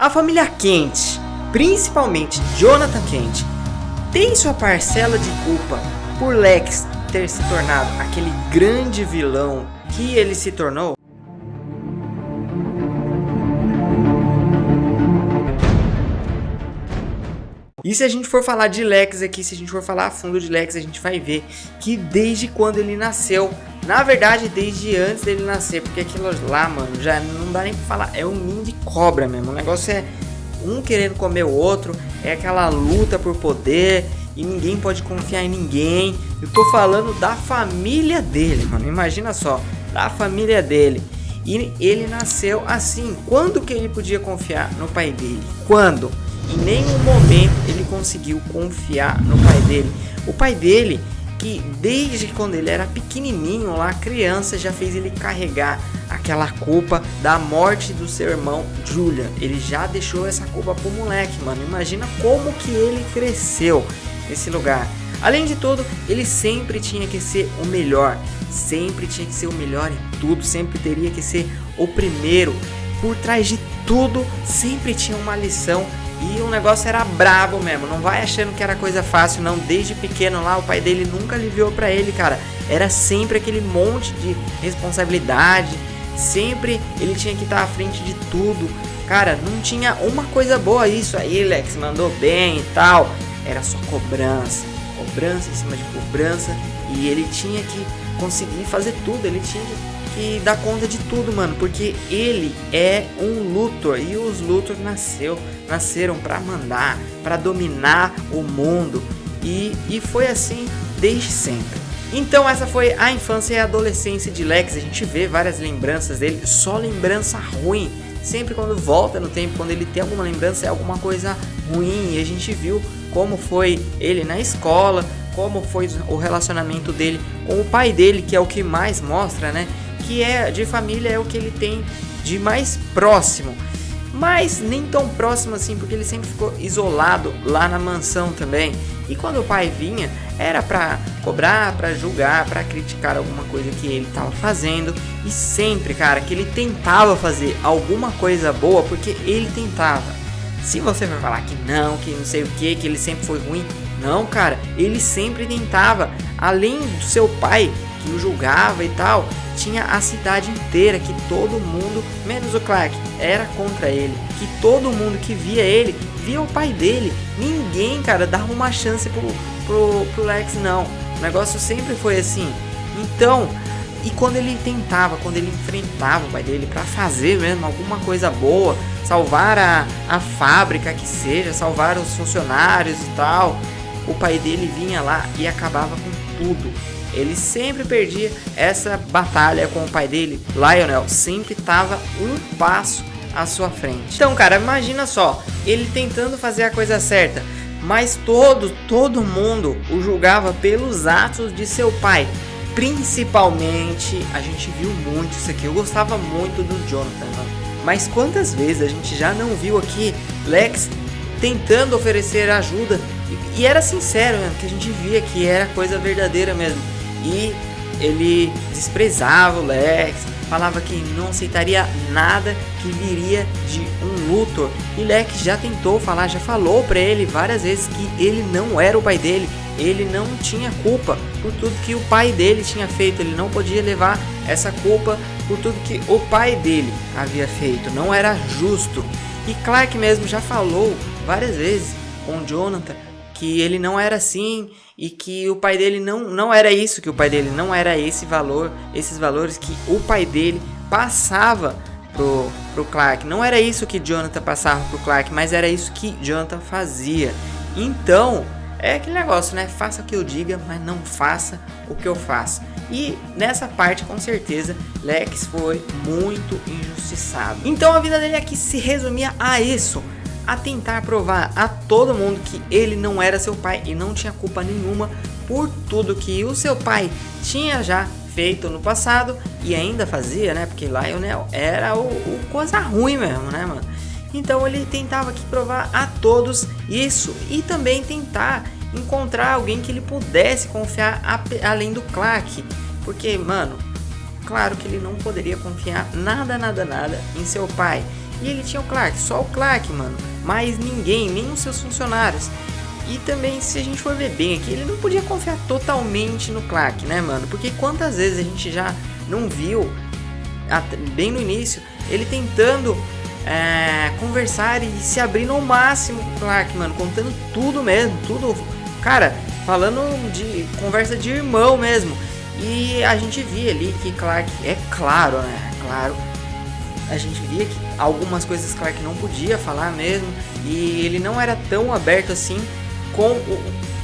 A família Kent, principalmente Jonathan Kent, tem sua parcela de culpa por Lex ter se tornado aquele grande vilão que ele se tornou? E se a gente for falar de Lex aqui, se a gente for falar a fundo de Lex, a gente vai ver que desde quando ele nasceu, na verdade desde antes dele nascer, porque aquilo lá, mano, já não dá nem pra falar, é um ninho de cobra mesmo, o negócio é um querendo comer o outro, é aquela luta por poder e ninguém pode confiar em ninguém. Eu tô falando da família dele, mano, imagina só, da família dele. E ele nasceu assim, quando que ele podia confiar no pai dele? Quando? Em nenhum momento ele conseguiu confiar no pai dele. O pai dele, que desde quando ele era pequenininho, lá criança, já fez ele carregar aquela culpa da morte do seu irmão Julian. Ele já deixou essa culpa pro moleque, mano. Imagina como que ele cresceu nesse lugar. Além de tudo, ele sempre tinha que ser o melhor. Sempre tinha que ser o melhor em tudo. Sempre teria que ser o primeiro. Por trás de tudo, sempre tinha uma lição. E o negócio era brabo mesmo, não vai achando que era coisa fácil não, desde pequeno lá o pai dele nunca aliviou pra ele, cara, era sempre aquele monte de responsabilidade, sempre ele tinha que estar à frente de tudo, cara, não tinha uma coisa boa, isso aí Lex mandou bem e tal, era só cobrança em cima de cobrança, e ele tinha que conseguir fazer tudo, ele tinha que dar conta de tudo, mano, porque ele é um Luthor e os Luthor nasceram pra mandar, pra dominar o mundo e foi assim desde sempre. Então essa foi a infância e a adolescência de Lex, a gente vê várias lembranças dele, só lembrança ruim, sempre quando volta no tempo, quando ele tem alguma lembrança é alguma coisa ruim, e a gente viu como foi ele na escola, como foi o relacionamento dele com o pai dele, que é o que mais mostra, né? Que é de família, é o que ele tem de mais próximo, mas nem tão próximo assim, porque ele sempre ficou isolado lá na mansão também. E quando o pai vinha, era pra cobrar, pra julgar, pra criticar alguma coisa que ele tava fazendo. E sempre, cara, que ele tentava fazer alguma coisa boa, porque ele tentava. Se você vai falar que não sei o que ele sempre foi ruim, não, cara, ele sempre tentava. Além do seu pai, que o julgava e tal, tinha a cidade inteira, que todo mundo, menos o Clark, era contra ele, que todo mundo que via ele, via o pai dele, ninguém, cara, dava uma chance pro Lex, não, o negócio sempre foi assim. Então, e quando ele enfrentava o pai dele pra fazer mesmo alguma coisa boa, salvar a fábrica que seja, salvar os funcionários e tal, o pai dele vinha lá e acabava com tudo. Ele sempre perdia essa batalha com o pai dele. Lionel sempre estava um passo à sua frente. Então, cara, imagina só, ele tentando fazer a coisa certa, mas todo mundo o julgava pelos atos de seu pai. Principalmente, a gente viu muito isso aqui. Eu gostava muito do Jonathan, mano. Mas quantas vezes a gente já não viu aqui Lex tentando oferecer ajuda e era sincero, né? Que a gente via que era coisa verdadeira mesmo. E ele desprezava o Lex, falava que não aceitaria nada que viria de um Luthor. E Lex já tentou falar, já falou pra ele várias vezes que ele não era o pai dele, ele não tinha culpa por tudo que o pai dele tinha feito, ele não podia levar essa culpa por tudo que o pai dele havia feito, não era justo. E Clark mesmo já falou várias vezes com Jonathan que ele não era assim e que o pai dele não era isso, que o pai dele não era esses valores que o pai dele passava pro Clark. Não era isso que Jonathan passava pro Clark, mas era isso que Jonathan fazia. Então, é aquele negócio, né? Faça o que eu diga, mas não faça o que eu faço. E nessa parte, com certeza, Lex foi muito injustiçado. Então a vida dele aqui se resumia a isso, a tentar provar a todo mundo que ele não era seu pai e não tinha culpa nenhuma por tudo que o seu pai tinha já feito no passado e ainda fazia, né? Porque Lionel era o coisa ruim mesmo, né, mano? Então ele tentava aqui provar a todos isso e também tentar encontrar alguém que ele pudesse confiar além do Clark. Porque, mano, claro que ele não poderia confiar nada em seu pai. E ele tinha o Clark, só o Clark, mano. Mais ninguém, nem os seus funcionários. E também, se a gente for ver bem aqui, ele não podia confiar totalmente no Clark, né, mano? Porque quantas vezes a gente já não viu, bem no início, ele tentando conversar e se abrindo ao máximo com o Clark, mano. Contando tudo mesmo, tudo. Cara, falando de conversa de irmão mesmo. E a gente via ali que Clark, é claro, né? Claro. A gente via que algumas coisas Clark não podia falar mesmo. E ele não era tão aberto assim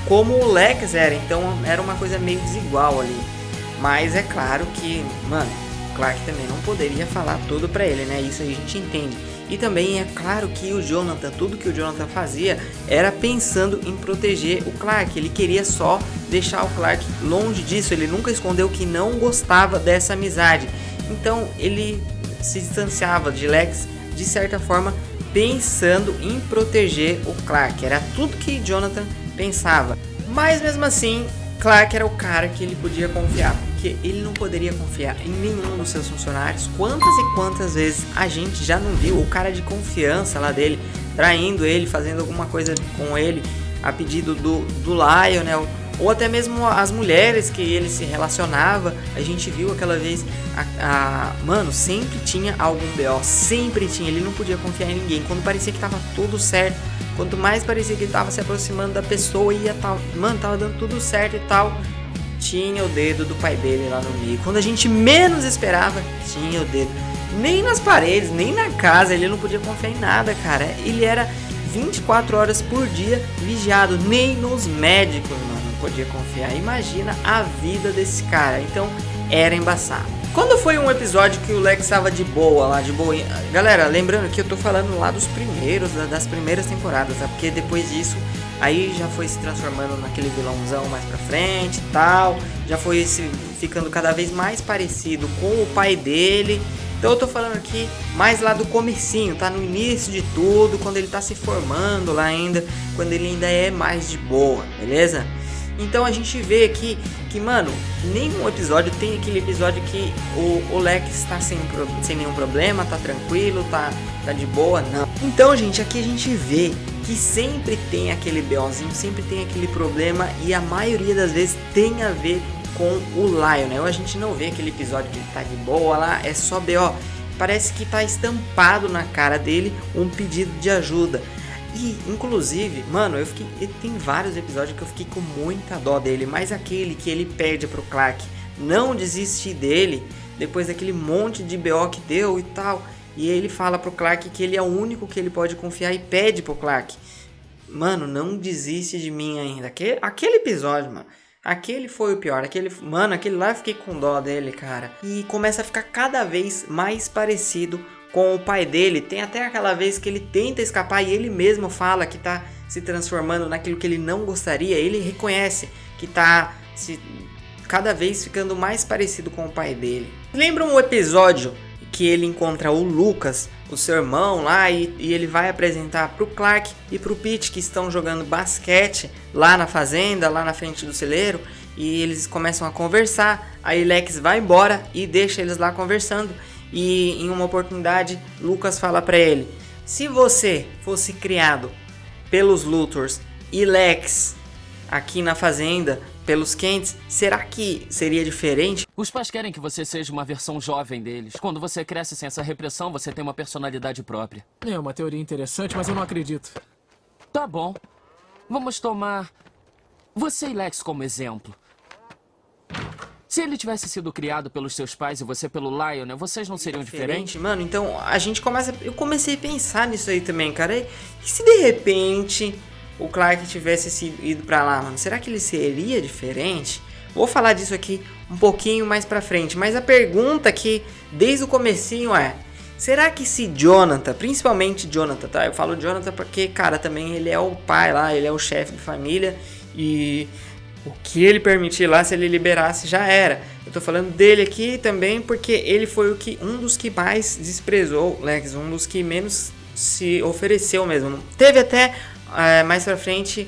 como o Lex era. Então era uma coisa meio desigual ali. Mas é claro que, mano, Clark também não poderia falar tudo pra ele, né? Isso aí a gente entende. E também é claro que o Jonathan, tudo que o Jonathan fazia era pensando em proteger o Clark. Ele queria só deixar o Clark longe disso. Ele nunca escondeu que não gostava dessa amizade. Então ele se distanciava de Lex de certa forma pensando em proteger o Clark. Era tudo que Jonathan pensava. Mas mesmo assim, Clark era o cara que ele podia confiar, porque ele não poderia confiar em nenhum dos seus funcionários. Quantas e quantas vezes a gente já não viu o cara de confiança lá dele traindo ele, fazendo alguma coisa com ele a pedido do Lion, né? Ou até mesmo as mulheres que ele se relacionava. A gente viu aquela vez, mano, sempre tinha algum BO, sempre tinha. Ele não podia confiar em ninguém. Quando parecia que tava tudo certo, quanto mais parecia que ele tava se aproximando da pessoa, mano, tava dando tudo certo e tal, tinha o dedo do pai dele lá no meio. Quando a gente menos esperava, tinha o dedo. Nem nas paredes, nem na casa, ele não podia confiar em nada, cara. Ele era 24 horas por dia vigiado, nem nos médicos, mano, não podia confiar. Imagina a vida desse cara. Então era embaçado. Quando foi um episódio que o Lex estava de boa lá, de boinha, galera, lembrando que eu tô falando lá dos primeiros, das primeiras temporadas, tá? Porque depois disso, aí já foi se transformando naquele vilãozão mais pra frente e tal, já foi ficando cada vez mais parecido com o pai dele. Então eu tô falando aqui mais lá do comecinho, tá? No início de tudo, quando ele tá se formando lá ainda, quando ele ainda é mais de boa, beleza? Então a gente vê aqui que, mano, nenhum episódio tem aquele episódio que o Lex tá sem nenhum problema, tá tranquilo, tá de boa, não. Então, gente, aqui a gente vê que sempre tem aquele BOzinho, sempre tem aquele problema e a maioria das vezes tem a ver com o Lion, né? Ou a gente não vê aquele episódio que ele tá de boa lá, é só BO. Parece que tá estampado na cara dele um pedido de ajuda. E, inclusive, mano, tem vários episódios que eu fiquei com muita dó dele, mas aquele que ele pede pro Clark não desistir dele, depois daquele monte de BO que deu e tal, e ele fala pro Clark que ele é o único que ele pode confiar e pede pro Clark, mano, não desiste de mim ainda. Aquele episódio, mano, aquele foi o pior, aquele lá eu fiquei com dó dele, cara. E começa a ficar cada vez mais parecido com o pai dele. Tem até aquela vez que ele tenta escapar e ele mesmo fala que tá se transformando naquilo que ele não gostaria. Ele reconhece que tá cada vez ficando mais parecido com o pai dele. Lembra um episódio que ele encontra o Lucas, o seu irmão lá, e ele vai apresentar pro Clark e pro Pete, que estão jogando basquete lá na fazenda, lá na frente do celeiro, e eles começam a conversar. Aí Lex vai embora e deixa eles lá conversando. E em uma oportunidade, Lucas fala pra ele: se você fosse criado pelos Luthors e Lex aqui na fazenda, pelos Kents, será que seria diferente? Os pais querem que você seja uma versão jovem deles. Quando você cresce sem essa repressão, você tem uma personalidade própria. É uma teoria interessante, mas eu não acredito. Tá bom. Vamos tomar você e Lex como exemplo. Se ele tivesse sido criado pelos seus pais e você pelo Lion, né, vocês não seriam diferentes? Mano, então eu comecei a pensar nisso aí também, cara. E se de repente o Clark tivesse ido pra lá, mano? Será que ele seria diferente? Vou falar disso aqui um pouquinho mais pra frente. Mas a pergunta aqui, desde o comecinho é: será que se Jonathan, principalmente Jonathan, tá? Eu falo Jonathan porque, cara, também ele é o pai lá, ele é o chefe de família. E o que ele permitir lá, se ele liberasse, já era. Eu tô falando dele aqui também porque ele foi um dos que mais desprezou Lex, um dos que menos se ofereceu mesmo. Teve até mais pra frente,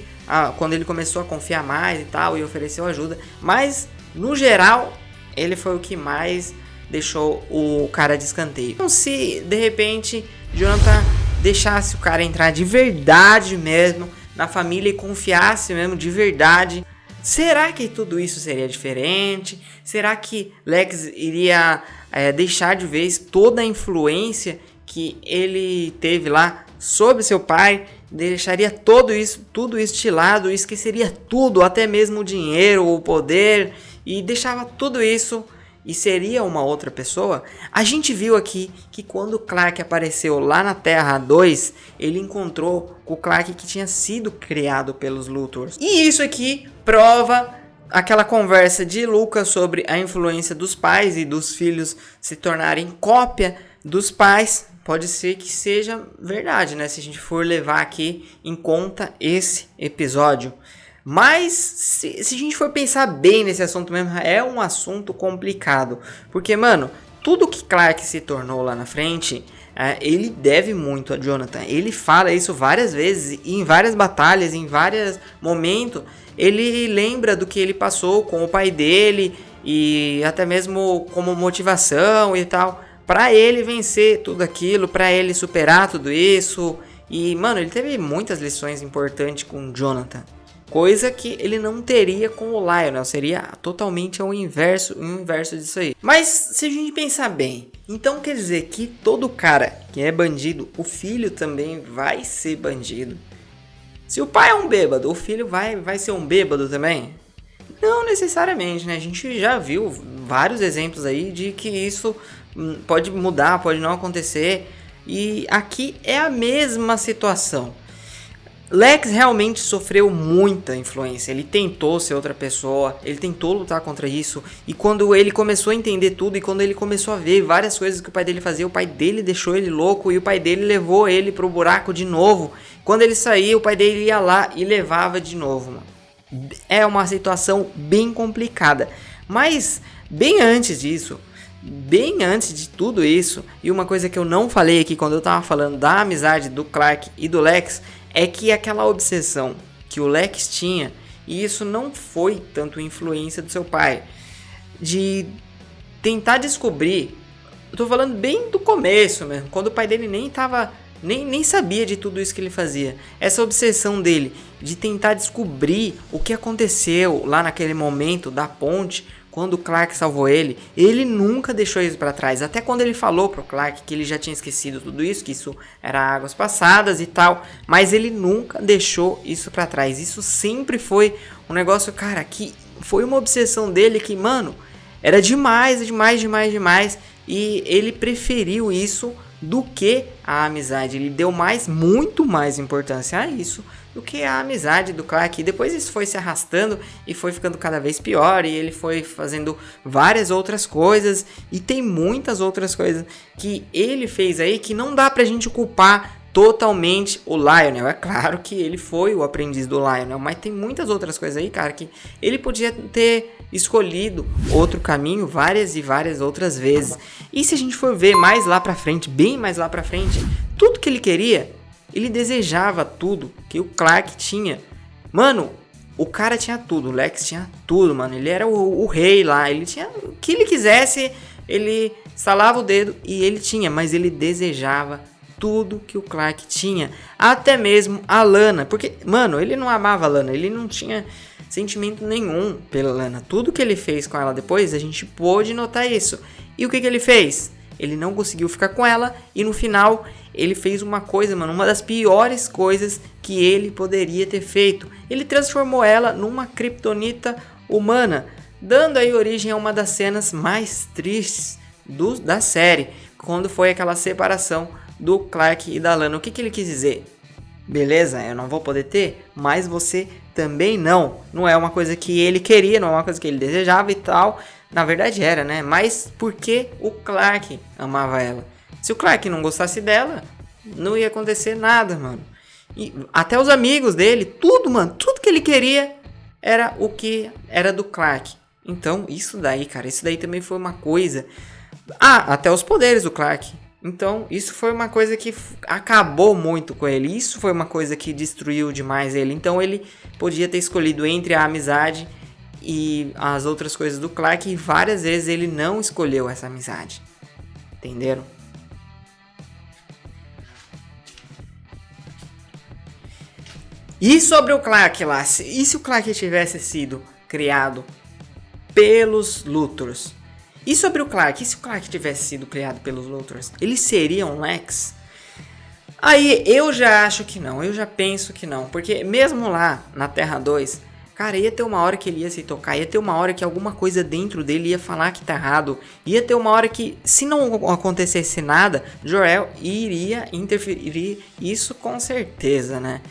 quando ele começou a confiar mais e tal, e ofereceu ajuda. Mas, no geral, ele foi o que mais deixou o cara de escanteio. Então, se de repente Jonathan deixasse o cara entrar de verdade mesmo na família e confiasse mesmo de verdade, será que tudo isso seria diferente? Será que Lex iria deixar de vez toda a influência que ele teve lá sobre seu pai? Deixaria tudo isso de lado, esqueceria tudo, até mesmo o dinheiro, o poder, e deixava tudo isso e seria uma outra pessoa? A gente viu aqui que quando o Clark apareceu lá na Terra 2, ele encontrou com o Clark que tinha sido criado pelos Luthors. E isso aqui prova aquela conversa de Lucas sobre a influência dos pais e dos filhos se tornarem cópia dos pais. Pode ser que seja verdade, né? Se a gente for levar aqui em conta esse episódio. Mas se a gente for pensar bem nesse assunto mesmo, é um assunto complicado. Porque, mano, tudo que Clark se tornou lá na frente, ele deve muito a Jonathan. Ele fala isso várias vezes, em várias batalhas, em vários momentos. Ele lembra do que ele passou com o pai dele e até mesmo como motivação e tal. Pra ele vencer tudo aquilo, pra ele superar tudo isso. E, mano, ele teve muitas lições importantes com o Jonathan. Coisa que ele não teria com o Lionel. Seria totalmente o inverso disso aí. Mas se a gente pensar bem, então quer dizer que todo cara que é bandido, o filho também vai ser bandido. Se o pai é um bêbado, o filho vai ser um bêbado também? Não necessariamente, né? A gente já viu vários exemplos aí de que isso pode mudar, pode não acontecer. E aqui é a mesma situação. Lex realmente sofreu muita influência, ele tentou ser outra pessoa, ele tentou lutar contra isso, e quando ele começou a entender tudo, e quando ele começou a ver várias coisas que o pai dele fazia, o pai dele deixou ele louco, e o pai dele levou ele pro buraco de novo. Quando ele saía, o pai dele ia lá e levava de novo, mano. É uma situação bem complicada, mas bem antes disso, bem antes de tudo isso, e uma coisa que eu não falei aqui quando eu tava falando da amizade do Clark e do Lex, é que aquela obsessão que o Lex tinha, e isso não foi tanto influência do seu pai, de tentar descobrir, eu tô falando bem do começo mesmo, quando o pai dele nem sabia de tudo isso que ele fazia. Essa obsessão dele de tentar descobrir o que aconteceu lá naquele momento da ponte, quando o Clark salvou ele, ele nunca deixou isso pra trás. Até quando ele falou pro Clark que ele já tinha esquecido tudo isso, que isso era águas passadas e tal, mas ele nunca deixou isso pra trás. Isso sempre foi um negócio, cara, que foi uma obsessão dele que, mano, era demais, e ele preferiu isso do que a amizade. Ele deu muito mais importância a isso do que a amizade do Clark. E depois isso foi se arrastando e foi ficando cada vez pior, e ele foi fazendo várias outras coisas, e tem muitas outras coisas que ele fez aí que não dá pra gente culpar totalmente o Lionel. É claro que ele foi o aprendiz do Lionel, mas tem muitas outras coisas aí, cara, que ele podia ter escolhido outro caminho várias e várias outras vezes. E se a gente for ver mais lá pra frente, bem mais lá pra frente, tudo que ele queria, ele desejava tudo que o Clark tinha. Mano, o cara tinha tudo, o Lex tinha tudo, mano. Ele era o rei lá, ele tinha o que ele quisesse, ele estalava o dedo e ele tinha, mas ele desejava tudo que o Clark tinha, até mesmo a Lana, porque, mano, ele não amava a Lana, ele não tinha sentimento nenhum pela Lana. Tudo que ele fez com ela depois, a gente pôde notar isso. E o que ele fez? Ele não conseguiu ficar com ela, e no final ele fez uma coisa, mano, uma das piores coisas que ele poderia ter feito. Ele transformou ela numa kryptonita humana, dando aí origem a uma das cenas mais tristes da série, quando foi aquela separação do Clark e da Lana. O que ele quis dizer? Beleza, eu não vou poder ter, mas você também não. Não é uma coisa que ele queria, não é uma coisa que ele desejava e tal. Na verdade era, né? Mas porque o Clark amava ela. Se o Clark não gostasse dela, não ia acontecer nada, mano. E até os amigos dele, tudo, mano, tudo que ele queria era o que era do Clark. Então, isso daí, cara, isso daí também foi uma coisa. Até os poderes do Clark. Então, isso foi uma coisa que acabou muito com ele. Isso foi uma coisa que destruiu demais ele. Então, ele podia ter escolhido entre a amizade e as outras coisas do Clark, e várias vezes ele não escolheu essa amizade. Entenderam? E sobre o Clark lá, e se o Clark tivesse sido criado pelos Luthors? E sobre o Clark, e se o Clark tivesse sido criado pelos Luthors? Ele seria um Lex? Aí eu já acho que não, eu já penso que não, porque mesmo lá na Terra 2, cara, ia ter uma hora que ele ia se tocar, ia ter uma hora que alguma coisa dentro dele ia falar que tá errado, ia ter uma hora que, se não acontecesse nada, Jor-El iria interferir, isso com certeza, né?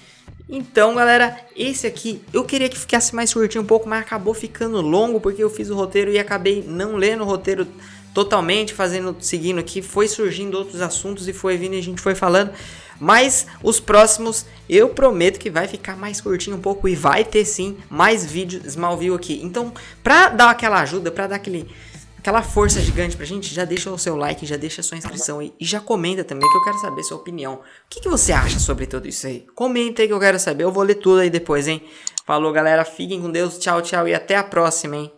Então, galera, esse aqui eu queria que ficasse mais curtinho um pouco, mas acabou ficando longo porque eu fiz o roteiro e acabei não lendo o roteiro totalmente, seguindo aqui, foi surgindo outros assuntos e foi vindo e a gente foi falando. Mas os próximos eu prometo que vai ficar mais curtinho um pouco e vai ter sim mais vídeos Smallville aqui. Então, pra dar aquela ajuda, pra dar aquela força gigante pra gente, já deixa o seu like, já deixa a sua inscrição aí e já comenta também que eu quero saber sua opinião. O que você acha sobre tudo isso aí? Comenta aí que eu quero saber, eu vou ler tudo aí depois, hein? Falou, galera, fiquem com Deus, tchau, tchau e até a próxima, hein?